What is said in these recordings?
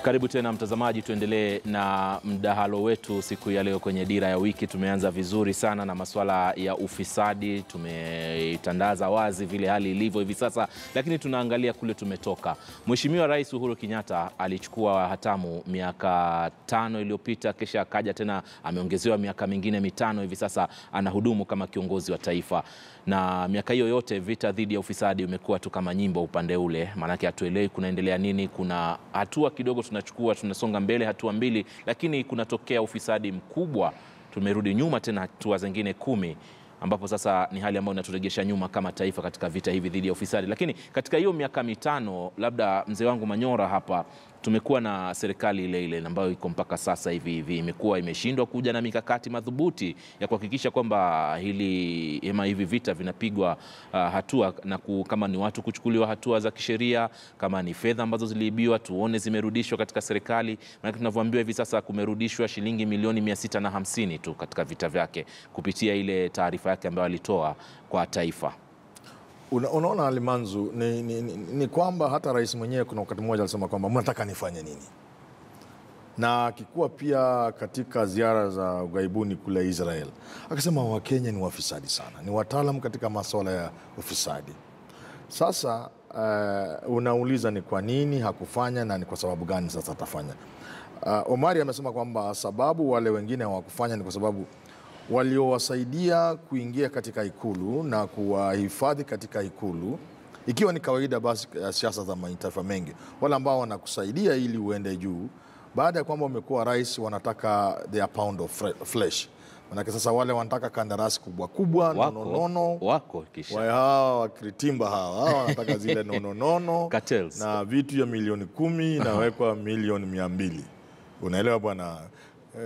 Karibu tena mtazamaji, tuendelee na mdahalo wetu siku ya leo kwenye Dira ya Wiki. Tumeanza vizuri sana na masuala ya ufisadi, tumetandaza wazi vile hali ilivyo hivi sasa, lakini tunaangalia kule tumetoka. Mheshimiwa Rais Uhuru Kenyatta alichukua hatamu miaka 5 iliyopita, kisha akaja tena ameongezewa miaka mingine 5, hivi sasa anahudumu kama kiongozi wa taifa. Na miaka hiyo yote vita dhidi ya ufisadi umekuwa tu kama nyimbo upande ule, maanake hatuelewi kunaendelea nini. Kuna hatua kidogo tunachukua, tunasonga mbele hatua mbili, lakini kunatokea ufisadi mkubwa, tumerudi nyuma tena hatua zingine 10, ambapo sasa ni hali ambayo inaturegesha nyuma kama taifa katika vita hivi dhidi ya ufisadi. Lakini katika hiyo miaka 5, labda mzee wangu Manyora hapa, tumekuwa na serikali ile ambayo iko mpaka sasa hivi imekuwa imeshindwa kuja na mikakati madhubuti ya kuhakikisha kwamba hivi vita vinapigwa hatua, na kama ni watu kuchukuliwa hatua za kisheria, kama ni fedha ambazo ziliibiwa tuone zimerudishwa katika serikali. Maana tunavyoambiwa hivi sasa kumerudishwa shilingi milioni 650 tu katika vita vyake kupitia ile taarifa yake ambayo alitoa kwa taifa. Unaona Alimanzu, ni kwamba hata rais mwenyewe kuna wakati mmoja alisema kwamba mnataka nifanye nini, na akikuwa pia katika ziara za ughaibuni kule Israel akasema Wakenya ni wafisadi sana, ni wataalamu katika masuala ya ufisadi. Sasa unauliza ni kwa nini hakufanya na ni kwa sababu gani sasa atafanya. Omari amesema kwamba sababu wale wengine hawakufanya ni kwa sababu waliowasaidia kuingia katika ikulu na kuwahifadhi katika ikulu, ikiwa ni kawaida basi siasa za mataifa mengi, wale ambao wanakusaidia ili uende juu, baada ya kwamba umekuwa rais wanataka their pound of flesh. Manake sasa wale wanataka kandarasi kubwa nono wako kisha hawa wakiritimba hawa wanataka zile nono na vitu ya milioni 10 inawekwa milioni 200. Unaelewa bwana?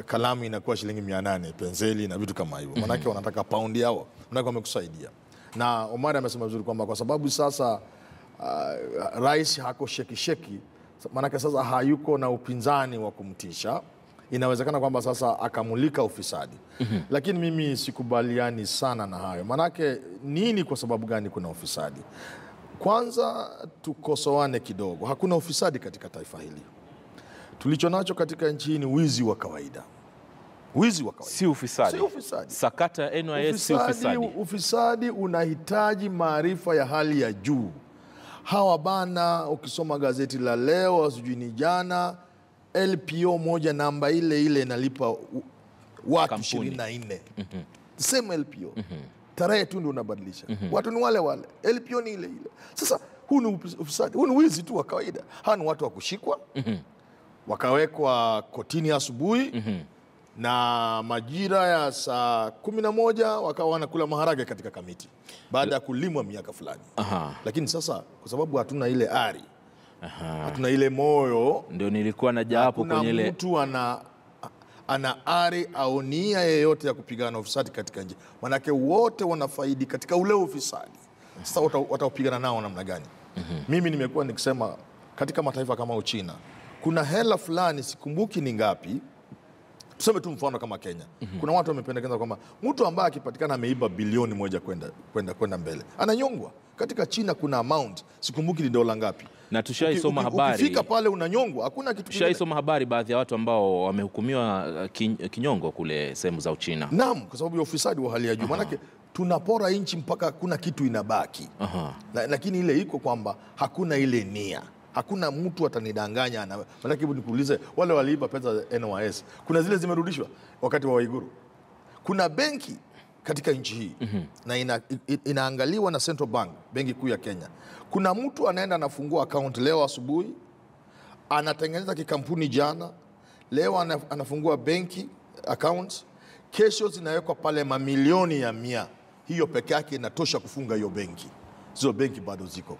Kalamu inakuwa shilingi 800, penseli na vitu kama hivyo. Manake wanataka paundi yao, manake wamekusaidia. Na Omar amesema vizuri kwamba kwa sababu sasa rais hako sheki, manake sasa hayuko na upinzani wa kumtisha, inawezekana kwamba sasa akamulika ufisadi. Lakini mimi sikubaliani sana na hayo. Manake nini, kwa sababu gani kuna ufisadi? Kwanza tukosoane kidogo. Hakuna ufisadi katika taifa hili. Tulicho nacho katika nchi hii ni wizi wa kawaida. Wizi wa kawaida. Si ufisadi. Si ufisadi. Sakata NYS si ufisadi. Ufisadi unahitaji maarifa ya hali ya juu. Hawa bana, ukisoma gazeti la leo, sijui ni jana, LPO moja namba ile inalipa watu 24. Same LPO. Tarehe tu ndio unabadilisha. Watu ni wale. LPO ni ile. Sasa huu ni ufisadi. Huu ni wizi tu wa kawaida. Hawa ni watu wa kushikwa. Wakawekwa kotini asubuhi na majira ya saa 11 wakawa wanakula maharage katika kamiti baada ya kulimwa miaka fulani. Lakini sasa kwa sababu hatuna ile ari, hatuna ile moyo, ndio nilikuwa naja hapo kwenye ile mtu ana ari au nia yeyote ya kupigana ufisadi katika nchi, manake wote wanafaidi katika ule ufisadi. Sasa wataupigana nao namna gani? Mimi nimekuwa nikisema katika mataifa kama Uchina kuna hela fulani, sikumbuki ni ngapi, tuseme tu mfano kama Kenya. Kuna watu wamependekeza kwamba mtu ambaye akipatikana ameiba bilioni 1 kwenda mbele ananyongwa. Katika China kuna amount, sikumbuki ni dola ngapi. Na tushaisoma habari. Ukifika pale unanyongwa, hakuna kitu. Tushaisoma habari baadhi ya watu ambao wamehukumiwa kinyongo kule sehemu za Uchina. Naam, kwa sababu ya ufisadi wa hali ya juu. Manake tunapora nchi mpaka kuna kitu inabaki. Lakini ile iko kwamba hakuna ile nia. Hakuna mtu atanidanganya. Maana hebu nikuulize, wale waliiba pesa za NYS, kuna zile zimerudishwa wakati wa Waiguru? Kuna benki katika nchi hii na inaangaliwa na Central Bank, benki kuu ya Kenya. Kuna mtu anaenda anafungua account leo asubuhi, anatengeneza kikampuni jana, leo anafungua benki account, kesho zinawekwa pale mamilioni ya 100. Hiyo peke yake inatosha kufunga hiyo benki. Hizo benki bado ziko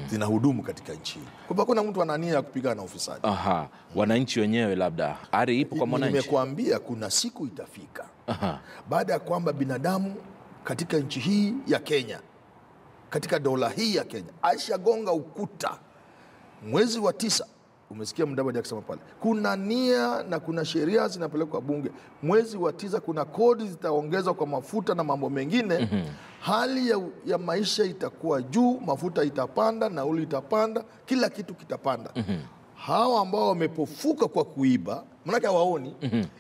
zinahudumu katika nchi. Kwa sababu kuna mtu anania ya kupigana na ufisadi. Wananchi wenyewe labda ari ipo kwa mwananchi. Nimekuambia kuna siku itafika. Baada ya kwamba binadamu katika nchi hii ya Kenya, katika dola hii ya Kenya, Aisha gonga ukuta. Mwezi wa 9 umesikia Mudavadi akisema pale kuna nia na kuna sheria zinapelekwa bunge. Mwezi wa 9 kuna kodi zitaongezwa kwa mafuta na mambo mengine. Hali ya maisha itakuwa juu, mafuta itapanda, nauli itapanda, kila kitu kitapanda. hawa ambao wamepofuka kwa kuiba, manake hawaoni,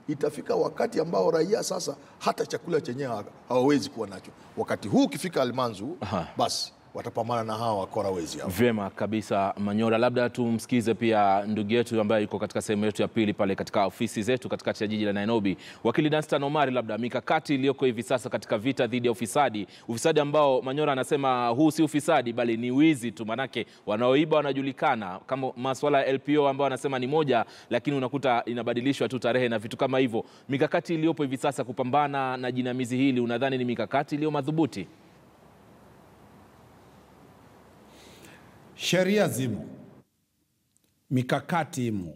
itafika wakati ambao raia sasa hata chakula chenyewe hawawezi kuwa nacho. Wakati huu ukifika Almanzu, basi watapambana na hawa wakora wezi hao. Vyema kabisa Manyora, labda tumsikize pia ndugu yetu ambaye yuko katika sehemu yetu ya pili pale katika ofisi zetu katikati ya jiji la Nairobi, wakili Danstan Omari, labda mikakati iliyoko hivi sasa katika vita dhidi ya ufisadi ambao Manyora anasema huu si ufisadi bali ni wizi tu, manake wanaoiba wanajulikana, kama masuala ya LPO ambao anasema ni moja lakini unakuta inabadilishwa tu tarehe na vitu kama hivyo. Mikakati iliyopo hivi sasa kupambana na jinamizi hili, unadhani ni mikakati iliyo madhubuti? Sheria zimo, mikakati imo.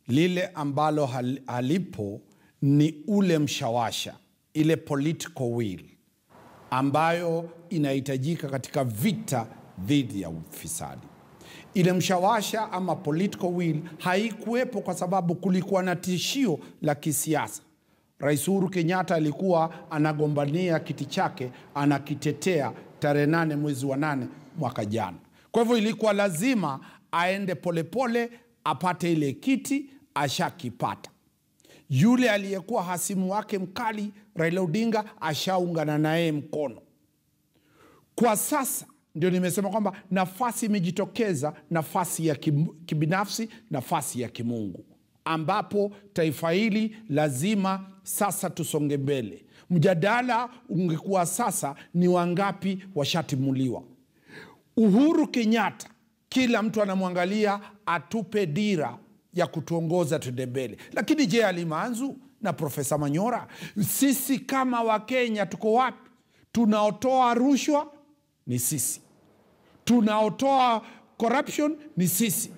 Lile ambalo halipo ni ule mshawasha, ile political will ambayo inahitajika katika vita dhidi ya ufisadi. Ile mshawasha ama political will haikuwepo kwa sababu kulikuwa na tishio la kisiasa. Rais Uhuru Kenyatta alikuwa anagombania kiti chake, anakitetea tarehe 8 mwezi wa 8 mwaka jana. Kwa hivyo ilikuwa lazima aende polepole apate ile kiti, ashakipata. Yule aliyekuwa hasimu wake mkali Raila Odinga ashaungana naye mkono. Kwa sasa ndio nimesema kwamba nafasi imejitokeza, nafasi ya kibinafsi, nafasi ya kimungu, ambapo taifa hili lazima sasa tusonge mbele. Mjadala ungekuwa sasa ni wangapi washatimuliwa. Uhuru Kenyatta, kila mtu anamwangalia atupe dira ya kutuongoza tuende mbele. Lakini je, Alimanzu na Profesa Manyora, sisi kama Wakenya tuko wapi? Tunaotoa rushwa ni sisi, tunaotoa corruption ni sisi.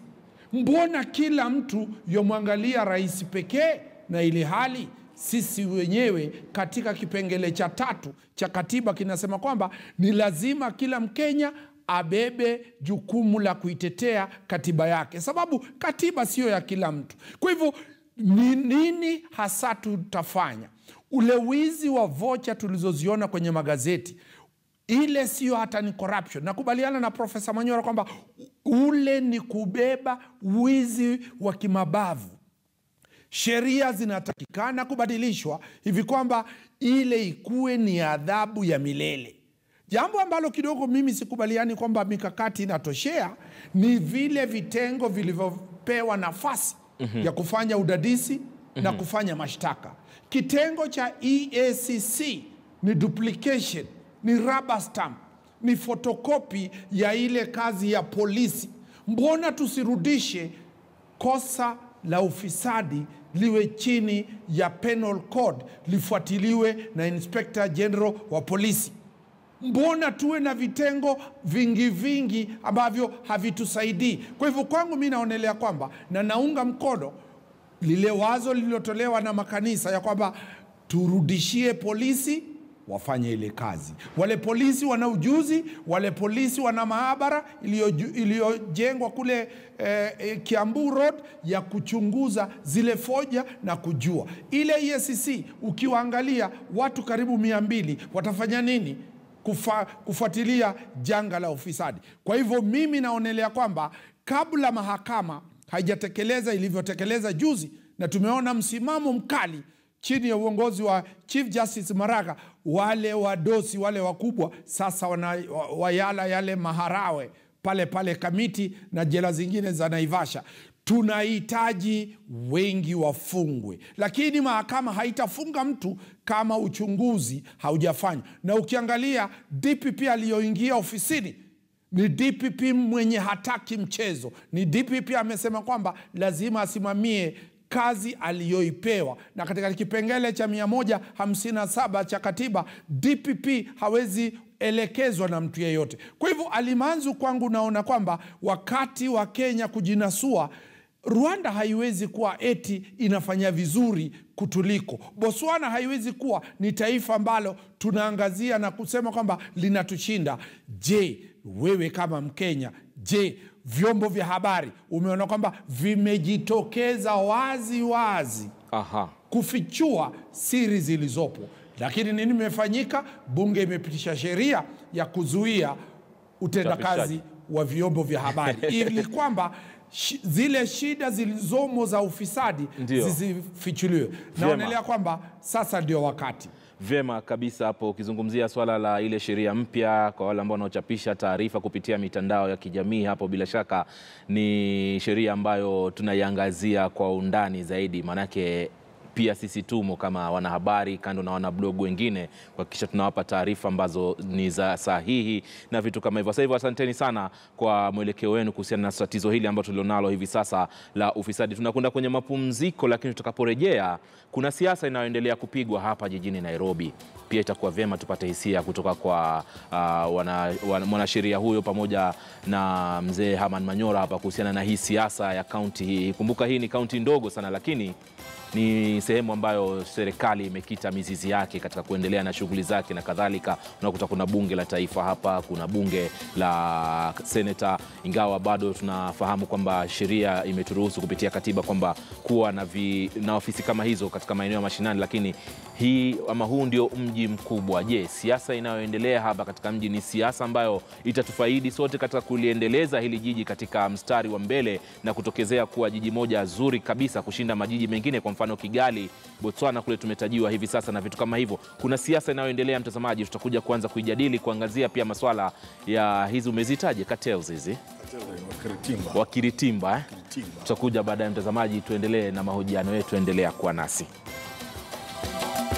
Mbona kila mtu yomwangalia rais pekee, na ili hali sisi wenyewe katika kipengele cha 3 cha katiba kinasema kwamba ni lazima kila Mkenya abebe jukumu la kuitetea katiba yake, sababu katiba sio ya kila mtu. Kwa hivyo nini hasa tutafanya? Ule wizi wa vocha tulizoziona kwenye magazeti, ile sio hata ni corruption. Nakubaliana na Profesa Manyora kwamba ule ni kubeba wizi wa kimabavu. Sheria zinatakikana kubadilishwa hivi kwamba ile ikuwe ni adhabu ya milele. Jambo ambalo kidogo mimi sikubaliani kwamba mikakati inatoshea ni vile vitengo vilivyopewa nafasi ya kufanya udadisi na kufanya mashtaka. Kitengo cha EACC ni duplication, ni rubber stamp, ni fotokopi ya ile kazi ya polisi. Mbona tusirudishe kosa la ufisadi liwe chini ya penal code, lifuatiliwe na Inspector General wa polisi? Mbona tuwe na vitengo vingi ambavyo havitusaidii? Kwa hivyo kwangu mimi naonelea kwamba, na naunga mkono lile wazo lililotolewa na makanisa ya kwamba turudishie polisi wafanye ile kazi. Wale polisi wana ujuzi, wale polisi wana maabara iliyojengwa kule Kiambu Road ya kuchunguza zile foja na kujua. Ile EACC ukiwaangalia watu karibu 200 watafanya nini? Kufuatilia janga la ufisadi. Kwa hivyo mimi naonelea kwamba kabla mahakama haijatekeleza ilivyotekeleza juzi, na tumeona msimamo mkali chini ya uongozi wa Chief Justice Maraga, wale wadosi wale wakubwa sasa wayala yale maharawe pale Kamiti na jela zingine za Naivasha. Tunahitaji wengi wafungwe, lakini mahakama haitafunga mtu kama uchunguzi haujafanywa. Na ukiangalia DPP aliyoingia ofisini ni DPP mwenye hataki mchezo. Ni DPP amesema kwamba lazima asimamie kazi aliyoipewa, na katika kipengele cha 157 cha katiba DPP hawezi elekezwa na mtu yeyote. Kwa hivyo Alimanzu, kwangu naona kwamba wakati wa Kenya kujinasua, Rwanda haiwezi kuwa eti inafanya vizuri kutuliko. Botswana haiwezi kuwa ni taifa ambalo tunaangazia na kusema kwamba linatushinda. Je, wewe kama Mkenya, je, vyombo vya habari umeona kwamba vimejitokeza wazi kufichua siri zilizopo? Lakini nini imefanyika? Bunge imepitisha sheria ya kuzuia utendakazi wa vyombo vya habari ili kwamba zile shida zilizomo za ufisadi zisifichuliwe. Naonelea kwamba sasa ndio wakati. Vyema kabisa hapo ukizungumzia swala la ile sheria mpya kwa wale ambao wanaochapisha taarifa kupitia mitandao ya kijamii, hapo bila shaka ni sheria ambayo tunaiangazia kwa undani zaidi, manake pia sisi tumo kama wanahabari kando na wanablog wengine kuhakikisha tunawapa taarifa ambazo ni za sahihi na vitu kama hivyo. Sasa hivyo asanteni sana kwa mwelekeo wenu kuhusiana na tatizo hili ambalo tulionalo hivi sasa la ufisadi. Tunakwenda kwenye mapumziko, lakini tutakaporejea kuna siasa inayoendelea kupigwa hapa jijini Nairobi. Pia itakuwa vyema tupate hisia kutoka kwa mwanasheria huyo pamoja na mzee Haman Manyora hapa kuhusiana na hii siasa ya kaunti hii. Kumbuka hii ni kaunti ndogo sana, lakini ni sehemu ambayo serikali imekita mizizi yake katika kuendelea na shughuli zake na kadhalika. Unakuta kuna bunge la taifa hapa, kuna bunge la seneta, ingawa bado tunafahamu kwamba sheria imeturuhusu kupitia katiba kwamba kuwa na ofisi kama hizo katika maeneo ya mashinani, lakini huu ndio mji mkubwa. Je, siasa inayoendelea hapa katika mji ni siasa ambayo itatufaidi sote katika kuliendeleza hili jiji katika mstari wa mbele na kutokezea kuwa jiji moja zuri kabisa kushinda majiji mengine, kwa mfano Kigali, Botswana kule tumetajiwa hivi sasa na vitu kama hivyo? Kuna siasa inayoendelea mtazamaji, tutakuja kuanza kuijadili, kuangazia pia masuala ya hizi umezitaje cartels hizi wakiritimba. Tutakuja baadaye mtazamaji, tuendelee na mahojiano yetu, endelea kuwa nasi.